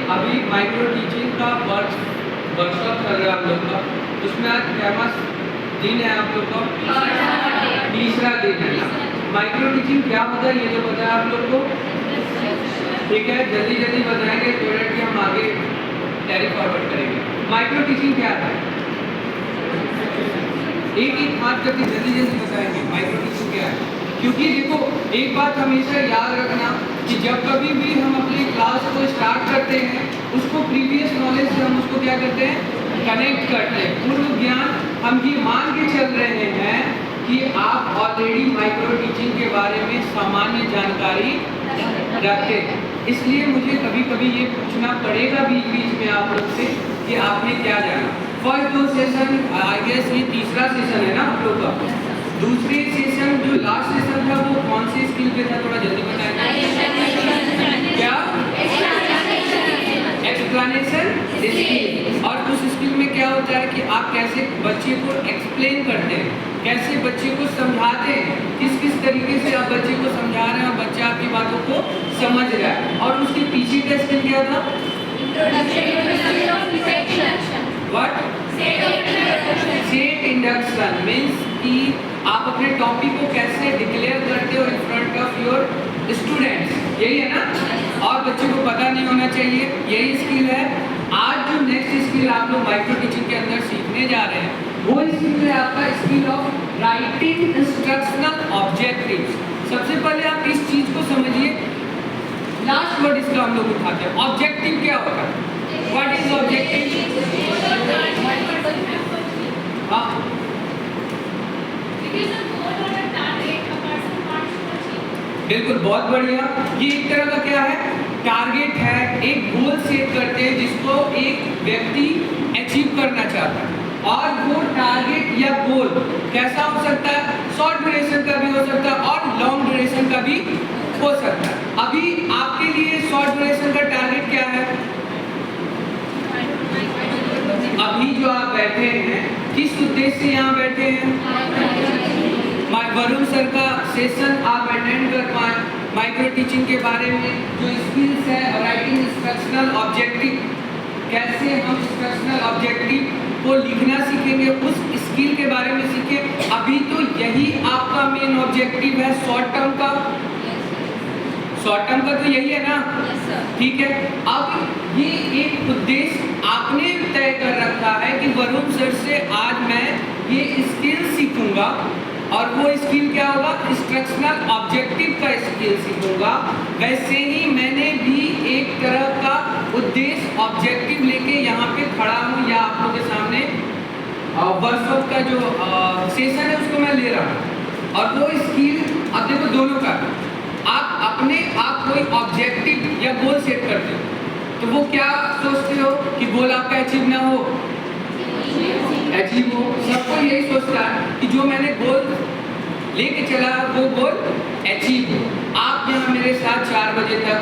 अभी micro teaching का workshop चल रहा है आप लोग का, उसमें आज फेमस दिन है आप लोग का, तीसरा दिन है ना। माइक्रो टीचिंग क्या होता है ये तो पता है आप लोग को, ठीक है। जल्दी जल्दी बताएंगे तो कि हम आगे कैरी फॉरवर्ड करेंगे। माइक्रो टीचिंग क्या है, एक हाथ करके जल्दी जल्दी बताएंगे माइक्रो टीचिंग क्या है। क्योंकि देखो एक बात हमेशा याद रखना कि जब कभी भी हम अपनी क्लास को स्टार्ट करते हैं उसको प्रीवियस नॉलेज से हम उसको क्या करते हैं, कनेक्ट करते हैं। पूर्व ज्ञान हम ये मान के चल रहे हैं कि आप ऑलरेडी माइक्रो टीचिंग के बारे में सामान्य जानकारी रखते हैं। इसलिए मुझे कभी कभी ये पूछना पड़ेगा बीच बीच में आप लोग से कि आपने क्या जाना। फर्स्ट दो सेशन आई गेस ये तीसरा सेशन है ना आप लोग का। दूसरे सेशन जो लास्ट सेशन था वो कौन सी स्किल पे था, थोड़ा जल्दी बताएंगे क्या? Explanation skill. और उस स्किल में क्या होता है कि आप कैसे बच्चे को एक्सप्लेन करते हैं, कैसे बच्चे को समझाते हैं, किस किस तरीके से आप बच्चे को समझा रहे हैं और बच्चा आपकी बातों को समझ रहा है। और उसके पीछे का स्किल क्या था? सेट इंडक्शन मीन्स कि आप अपने टॉपिक को कैसे डिक्लेयर करते हो in front of your students, यही है ना। और बच्चे को पता नहीं होना चाहिए, यही स्किल है। आज जो नेक्स्ट स्किल आप लोग माइक्रो टीचिंग के अंदर सीखने जा रहे हैं वो स्किल है आपका skill of writing instructional objectives. सबसे पहले आप इस चीज को समझिए, लास्ट वर्ड इसका हम लोग उठाते हैं। ऑब्जेक्टिव क्या होता है? What is objective? हाँ, बिल्कुल, बहुत बढ़िया। ये एक तरह का क्या है, टारगेट है, एक गोल सेट करते हैं जिसको एक व्यक्ति अचीव करना चाहता है। और वो टारगेट या गोल कैसा हो सकता है? शॉर्ट ड्यूरेशन का भी हो सकता है और लॉन्ग ड्यूरेशन का भी हो सकता है। अभी आपके लिए शॉर्ट ड्यूरेशन का टारगेट क्या है? अभी जो आप बैठे हैं किस उद्देश्य से यहाँ बैठे हैं? वरुण सर का सेशन आप अटेंड कर पाए, माइक्रो टीचिंग के बारे में जो स्किल्स है, राइटिंग इंस्ट्रक्शनल ऑब्जेक्टिव, कैसे हम इंस्ट्रक्शनल ऑब्जेक्टिव को लिखना सीखेंगे, उस स्किल के बारे में सीखें। अभी तो यही आपका मेन ऑब्जेक्टिव है शॉर्ट टर्म का, शॉर्ट टर्म का तो यही है ना, ठीक है। अब ये एक उद्देश्य आपने तय कर रखा है कि वरुण सर से आज मैं ये स्किल सीखूंगा और वो स्किल क्या होगा? इंस्ट्रक्शनल ऑब्जेक्टिव का स्किल सीखूंगा। वैसे ही मैंने भी एक तरह का उद्देश्य ऑब्जेक्टिव लेके यहाँ पे खड़ा हूँ या आप लोगों के सामने वर्कशॉप का जो सेशन है उसको मैं ले रहा हूँ। और वो स्किल अब देखो दोनों का, आप अपने आप कोई ऑब्जेक्टिव या गोल सेट करते हो तो वो क्या सोचते हो कि गोल आपका अचीव ना हो, अचीव हो। सबको यही सोचता है कि जो मैंने गोल लेके चला वो गोल अचीव हो। आप यहाँ मेरे साथ 4 बजे तक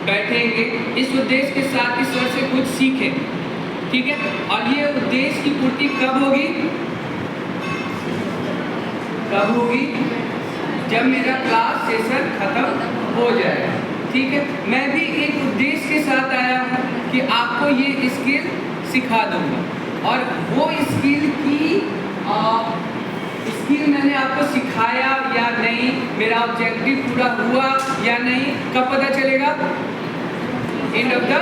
बैठेंगे इस उद्देश्य के साथ कि सर से कुछ सीखें, ठीक है। और ये उद्देश्य की पूर्ति कब होगी? कब होगी? जब मेरा क्लास सेशन खत्म हो जाएगा, ठीक है। मैं भी एक उद्देश्य के साथ आया हूँ कि आपको ये स्किल सिखा दूंगा। और वो स्किल मैंने आपको सिखाया या नहीं, मेरा ऑब्जेक्टिव पूरा हुआ या नहीं, कब पता चलेगा? एंड ऑफ द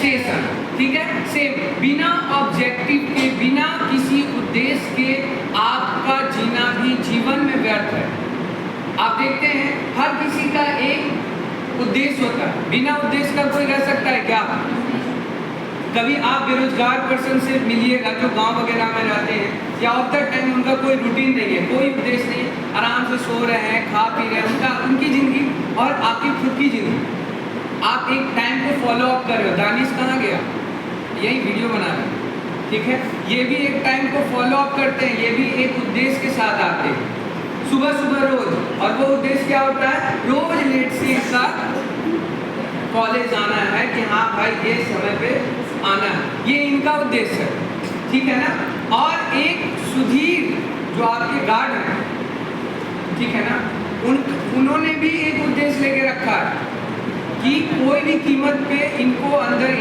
सेशन, ठीक है। सेम बिना ऑब्जेक्टिव के, बिना किसी उद्देश्य के आपका जीना भी जीवन में व्यर्थ है। आप देखते हैं हर किसी का एक उद्देश्य होता है, बिना उद्देश्य का कोई रह सकता है क्या? कभी आप बेरोजगार पर्सन से मिलिएगा जो गांव वगैरह में रहते हैं या ऑफ द टाइम उनका कोई रूटीन नहीं है, कोई उद्देश्य नहीं है, आराम से सो रहे हैं, खा पी रहे हैं, उनकी ज़िंदगी और आपकी खुद की ज़िंदगी। आप एक टाइम को फॉलो अप कर रहे हो। दानिश कहाँ गया? यही वीडियो बना रहे हैं, ठीक है। ये भी एक टाइम को फॉलो अप करते हैं, ये भी एक उद्देश्य के साथ आते हैं सुबह सुबह रोज। और वो उद्देश्य क्या होता है? रोज लेट से इसका कॉलेज आना है कि हाँ भाई ये समय पे आना है, ये इनका उद्देश्य है, ठीक है ना। और एक सुधीर जो आपके गार्ड हैं, ठीक है ना, उन्होंने भी एक उद्देश्य लेके रखा है कि कोई भी कीमत पे इनको अंदर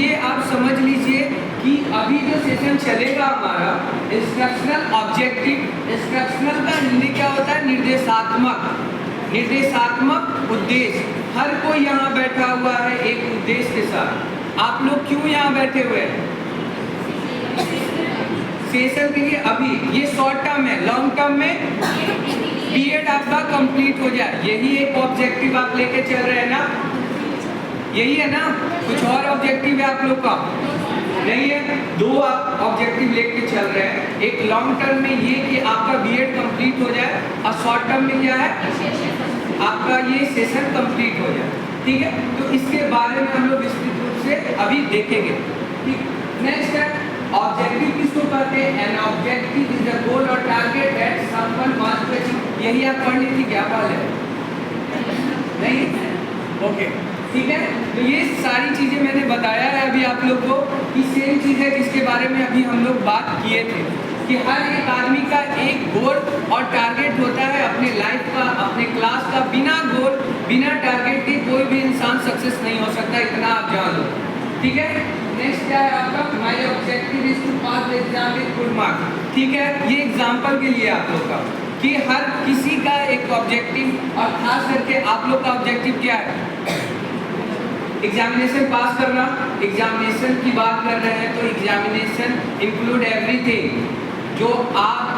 ये आप समझ लीजिए कि अभी जो सेशन चलेगा हमारा इंस्ट्रक्शनल ऑब्जेक्टिव। इंस्ट्रक्शनल का हिंदी क्या होता है? निर्देशात्मक। निर्देशात्मक उद्देश्य। हर कोई यहाँ बैठा हुआ है एक उद्देश्य के साथ। आप लोग क्यों यहाँ बैठे हुए हैं? सेशन के लिए। अभी ये शॉर्ट टर्म है, लॉन्ग टर्म में बीएड आपका कंप्लीट हो जाए, यही एक ऑब्जेक्टिव आप लेके चल रहे हैं ना? यही है ना? कुछ और ऑब्जेक्टिव है आप लोग का? नहीं है। दो आप ऑब्जेक्टिव लेके चल रहे हैं। एक लॉन्ग टर्म में ये कि आपका बीएड कंप्लीट हो जाए, और शॉर्ट टर्म में क्या है? आपका ये सेशन कंप्लीट हो जाए। ठीक है, तो इसके बारे में हम लोग विस्तृत रूप से अभी देखेंगे। ठीक, नेक्स्ट है ऑब्जेक्टिव। किसको कहते हैं? An objective is the goal और target that someone wants to achieve. यही आप पढ़ ली थी क्या? पहले नहीं? ओके, ठीक है। तो ये सारी चीजें मैंने बताया है अभी आप लोग को कि सेम चीज है जिसके बारे में अभी हम लोग बात किए थे कि हर एक आदमी का एक गोल और टारगेट होता है अपने लाइफ का, अपने क्लास का। बिना गोल, बिना टारगेट के कोई भी इंसान सक्सेस नहीं हो सकता, इतना आप जान लो। ठीक है, नेक्स्ट क्या है आपका? My objective is to pass the exam with good marks. ठीक है, ये एग्जांपल के लिए आप लोग का कि हर किसी का एक ऑब्जेक्टिव, और खास करके आप लोग का ऑब्जेक्टिव क्या है? एग्जामिनेशन पास करना। एग्जामिनेशन की बात कर रहे हैं तो एग्जामिनेशन इंक्लूड एवरीथिंग। जो आप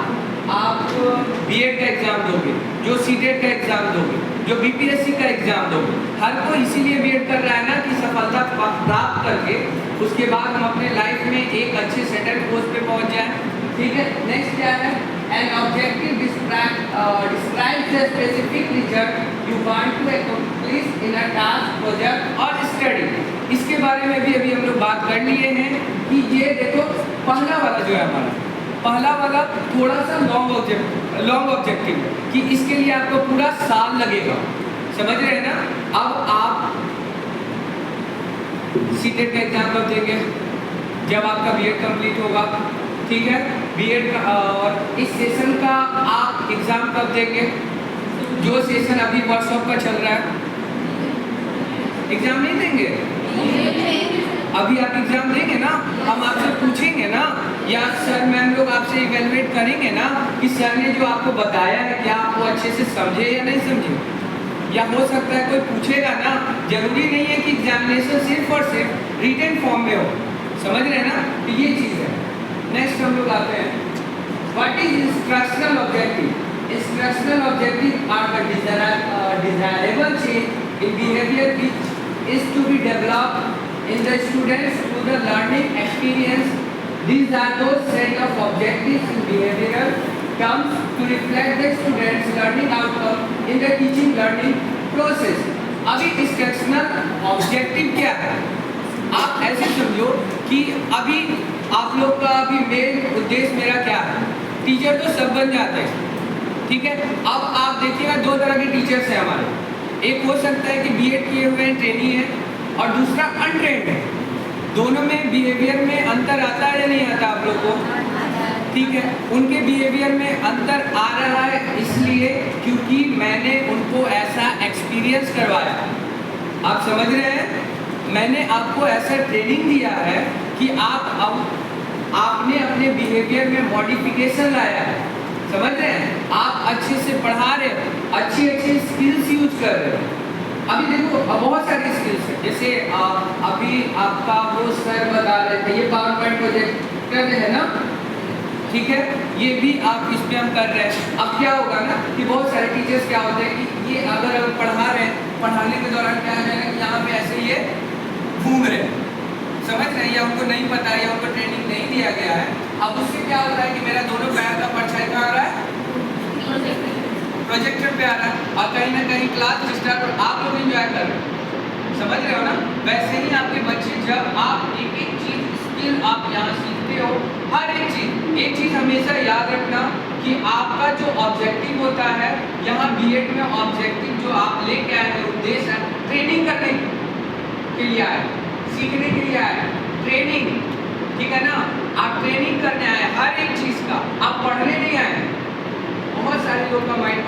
बीएड का एग्जाम दोगे, जो सीटेट का एग्जाम दोगे, जो बीपीएससी का एग्जाम दोगे, हर कोई इसीलिए बीएड कर रहा है ना कि सफलता प्राप्त करके उसके बाद हम अपने लाइफ में एक अच्छे सेटल पोस्ट पे पहुंच जाएं। ठीक है, नेक्स्ट क्या है? An objective describes the specific result you want to accomplish in a task, project और स्टडी। इसके बारे में भी अभी हम लोग बात कर लिए हैं कि ये देखो पहला वाला जो है हमारा, पहला वाला थोड़ा सा लॉन्ग ऑब्जेक्टिव कि इसके लिए आपको पूरा साल लगेगा। समझ रहे हैं ना? अब आप सीटेट का एग्जाम कब देंगे? जब आपका बीएड कंप्लीट होगा। ठीक है, बीएड का। और इस सेशन का आप एग्जाम कब देंगे? जो सेशन अभी वर्कशॉप का चल रहा है, एग्जाम नहीं देंगे? अभी आप एग्जाम देंगे ना? हम आपसे पूछेंगे ना, या सर मैम लोग आपसे इवेलुएट करेंगे ना कि सर ने जो आपको बताया है क्या आपको अच्छे से समझे या नहीं समझे। या हो सकता है कोई पूछेगा ना, जरूरी नहीं है कि एग्जामिनेशन सिर्फ और सिर्फ रिटन फॉर्म में हो। समझ रहे हैं ना? तो ये चीज़ है। नेक्स्ट हम लोग आते हैं, what is instructional objective? Instructional objective are the desirable change in behaviour which is to be developed in the students through the learning experience. These are those set of objectives in behavioral terms to reflect the students learning outcome in the teaching learning process. अभी instructional objective क्या है? आप ऐसे समझो कि अभी आप लोग का अभी मेन उद्देश्य मेरा क्या है? टीचर तो सब बन जाते हैं। ठीक है, अब आप देखिएगा दो तरह के टीचर्स हैं हमारे। एक हो सकता है कि बीएड किए हुए हैं, ट्रेनी है, और दूसरा अनट्रेंड है। दोनों में बिहेवियर में अंतर आता है या नहीं आता आप लोग को? ठीक है, उनके बिहेवियर में अंतर आ रहा है इसलिए क्योंकि मैंने उनको ऐसा एक्सपीरियंस करवाया। आप समझ रहे हैं? मैंने आपको ऐसा ट्रेनिंग दिया है कि आपने अपने बिहेवियर में मॉडिफिकेशन लाया है। समझ रहे हैं? आप अच्छे से पढ़ा रहे हो, अच्छी स्किल्स यूज कर रहे हो। अभी देखो बहुत सारी स्किल्स है, जैसे अभी आपका वो सर बता रहे थे, ये पावर पॉइंट प्रोजेक्ट कर रहे हैं ना? ठीक है, ये भी आप इस पे हम कर रहे हैं। अब क्या होगा ना कि बहुत सारे टीचर्स क्या होते हैं कि ये अगर पढ़ा रहे हैं, पढ़ाने के दौरान क्या है कि यहाँ पे ऐसे ये घूम रहे हैं, समझ रहे हैं, या उनको नहीं पता है या उनको ट्रेनिंग नहीं दिया गया है। अब उससे क्या होता है कि मेरा दोनों पैर का परछाई कहाँ आ रहा है? प्रोजेक्टर पे आ रहा है, और कहीं ना कहीं क्लास डिस्टर्ब, आप लोग एंजॉय कर रहे हो। समझ रहे हो ना? वैसे ही आपके बच्चे, जब आप एक एक चीज स्किल आप यहाँ सीखते हो, हर एक चीज हमेशा याद रखना कि आपका जो ऑब्जेक्टिव होता है, यहाँ बीएड में ऑब्जेक्टिव जो आप लेके आए हैं उद्देश्य है ट्रेनिंग करने के लिए आए, सीखने के लिए आए, ट्रेनिंग। ठीक है ना? आप ट्रेनिंग करने आए हर एक चीज का, आप पढ़ने नहीं आए। बहुत सारे लोग का माइंड